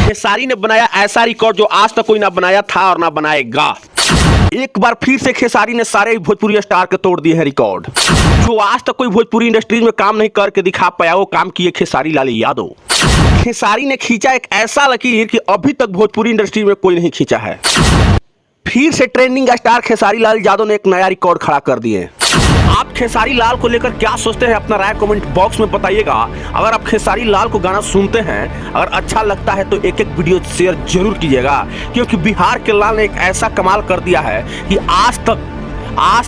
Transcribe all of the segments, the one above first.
खेसारी ने बनाया ऐसा रिकॉर्ड जो आज तक कोई ना बनाया था और ना बनाएगा। एक बार फिर से खेसारी ने सारे भोजपुरी स्टार के तोड़ दिए हैं रिकॉर्ड। जो आज तक कोई भोजपुरी इंडस्ट्री में काम नहीं करके दिखा पाया वो काम किए खेसारी लाल यादव। खेसारी ने खींचा एक ऐसा लकीर कि अभी तक भोजपुरी इंडस्ट्री में कोई नहीं खींचा है। फिर से ट्रेंडिंग स्टार खेसारी लाल यादव ने एक नया रिकॉर्ड खड़ा कर दिए। आप खेसारी लाल को लेकर क्या सोचते हैं अपना राय कमेंट बॉक्स में बताइएगा। अगर आप खेसारी लाल को गाना सुनते हैं, अगर अच्छा लगता है तो एक एक वीडियो शेयर जरूर कीजिएगा, क्योंकि बिहार के लाल ने एक ऐसा कमाल कर दिया है कि आज तक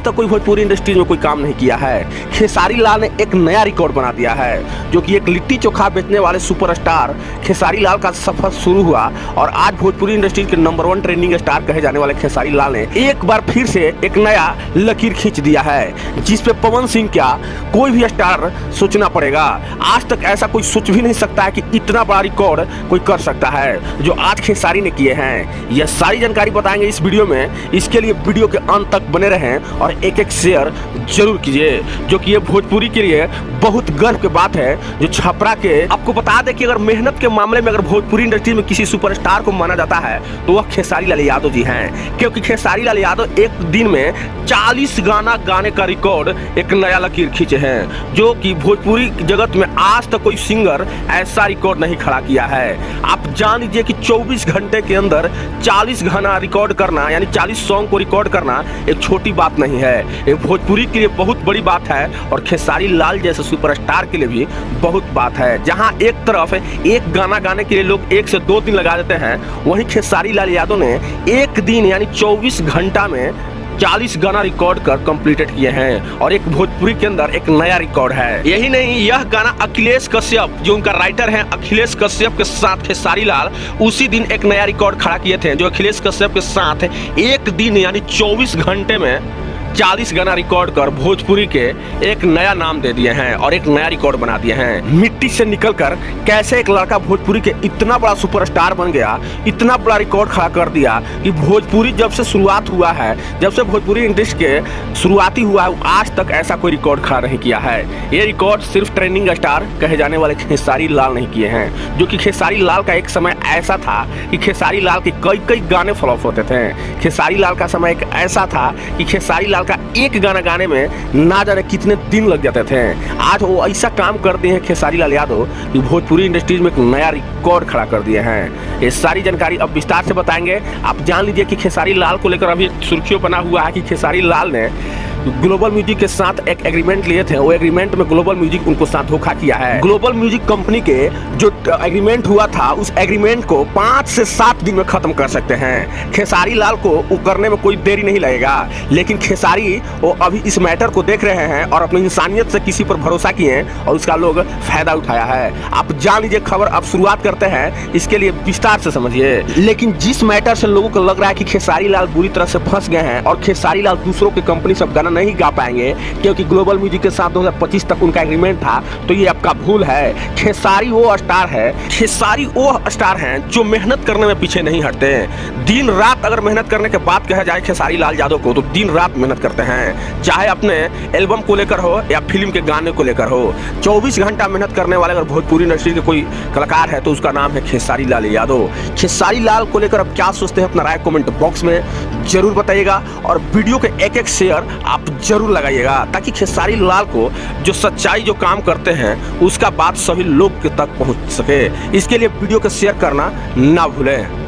कोई भोजपुरी इंडस्ट्री में कोई काम नहीं किया है। खेसारी लाल ने एक नया रिकॉर्ड बना दिया है, जो कि एक लिट्टी चोखा बेचने वाले सुपरस्टार खेसारी लाल का सफर शुरू हुआ और आज भोजपुरी इंडस्ट्री के नंबर 1 ट्रेंडिंग स्टार कहे जाने वाले खेसारी लाल ने एक बार फिर से एक नया लकीर खींच दिया है, जिस पे पवन सिंह क्या कोई भी स्टार सोचना पड़ेगा। आज तक ऐसा कोई सोच भी नहीं सकता है कि इतना बड़ा रिकॉर्ड कोई कर सकता है जो आज खेसारी ने किए हैं। यह सारी जानकारी बताएंगे इस वीडियो में, इसके लिए वीडियो के अंत तक बने रहें और एक एक शेयर जरूर कीजिए, जो कि ये भोजपुरी के लिए बहुत गर्व की बात है। जो छपरा के आपको बता दें कि अगर मेहनत के मामले में अगर भोजपुरी इंडस्ट्री में किसी सुपरस्टार को माना जाता है तो वह खेसारी लाल यादव जी हैं, क्योंकि खेसारी लाल यादव एक दिन में 40 गाना गाने का रिकॉर्ड एक नया लकीर खींचे हैं, जो कि भोजपुरी जगत में आज तक कोई सिंगर ऐसा रिकॉर्ड नहीं खड़ा किया है। आप जान लीजिए कि 24 घंटे के अंदर 40 गाना रिकॉर्ड करना यानी 40 सॉन्ग को रिकॉर्ड करना एक छोटी बात नहीं है। ये भोजपुरी के लिए बहुत बड़ी बात है और खेसारी लाल जैसे सुपरस्टार के लिए भी बहुत बात है। जहां एक तरफ एक गाना गाने के लिए लोग 1 से 2 दिन लगा देते हैं, वहीं खेसारी लाल यादव ने एक दिन यानी 24 घंटा में 40 गाना रिकॉर्ड कर कंप्लीटेड किए हैं और एक भोजपुरी के अंदर एक नया रिकॉर्ड है। यही नहीं, यह गाना अखिलेश कश्यप जो उनका राइटर है अखिलेश कश्यप के साथ खेसारी लाल उसी दिन एक नया रिकॉर्ड खड़ा किए थे, जो अखिलेश कश्यप के साथ एक दिन यानी 24 घंटे में 40 गाना रिकॉर्ड कर भोजपुरी के एक नया नाम दे दिए हैं और एक नया रिकॉर्ड बना दिए हैं। मिट्टी से निकलकर कैसे एक लड़का भोजपुरी के इतना बड़ा सुपरस्टार बन गया, इतना बड़ा रिकॉर्ड खड़ा कर दिया कि भोजपुरी जब से शुरुआत हुआ है, जब से भोजपुरी इंडस्ट्री के शुरुआती हुआ है, आज तक ऐसा कोई रिकॉर्ड खड़ा नहीं किया है। ये रिकॉर्ड सिर्फ ट्रेंडिंग स्टार कहे जाने वाले खेसारी लाल नहीं किए हैं, जो कि खेसारी लाल का एक समय ऐसा था कि खेसारी लाल के कई गाने फ्लॉप होते थे। खेसारी लाल का समय एक ऐसा था कि खेसारी का एक गाना गाने में ना जाने कितने दिन लग जाते थे। आज वो ऐसा काम कर दिए हैं खेसारी लाल यादव कि भोजपुरी इंडस्ट्री में एक नया रिकॉर्ड खड़ा कर दिए हैं। ये सारी जानकारी अब विस्तार से बताएंगे। आप जान लीजिए कि खेसारी लाल को लेकर अभी सुर्खियों बना हुआ है कि खेसारी लाल ने ग्लोबल म्यूजिक के साथ एक एग्रीमेंट लिए थे, वो एग्रीमेंट में ग्लोबल म्यूजिक उनको साथ धोखा किया है। ग्लोबल म्यूजिक कंपनी के जो एग्रीमेंट हुआ था उस एग्रीमेंट को 5 से 7 दिन में खत्म कर सकते हैं। खेसारी लाल को वो करने में कोई देरी नहीं लगेगा, लेकिन खेसारी वो अभी इस मैटर को देख रहे हैं और अपनी इंसानियत से किसी पर भरोसा किए हैं और उसका लोग फायदा उठाया है। आप जान लीजिए खबर अब शुरुआत करते हैं, इसके लिए विस्तार से समझिए। लेकिन जिस मैटर से लोगों को लग रहा है कि खेसारी लाल बुरी तरह से फंस गए हैं और खेसारी लाल दूसरों की कंपनी सब गाना नहीं गा पाएंगे क्योंकि ग्लोबल म्यूजिक के साथ 2025 तक उनका एग्रीमेंट था, तो ये आपका भूल है। खेसारी वो स्टार है, खेसारी वो स्टार हैं जो मेहनत करने में पीछे नहीं हटते। दिन रात अगर मेहनत करने के बाद कहा जाए खेसारी लाल यादव को, तो दिन रात मेहनत करते हैं, चाहे अपने एल्बम को लेकर हो या फिल्म के गाने को लेकर हो। 24 घंटा मेहनत करने वाले अगर भोजपुरी इंडस्ट्री के कोई कलाकार है तो उसका नाम है खेसारी लाल यादव। खेसारी लाल को लेकर अब क्या सोचते हैं अपना राय कमेंट बॉक्स में जरूर बताइएगा और वीडियो के एक एक शेयर आप जरूर लगाइएगा, ताकि खेसारी लाल को जो सच्चाई जो काम करते हैं उसका बात सभी लोग तक पहुंच सके। इसके लिए वीडियो को शेयर करना ना भूलें।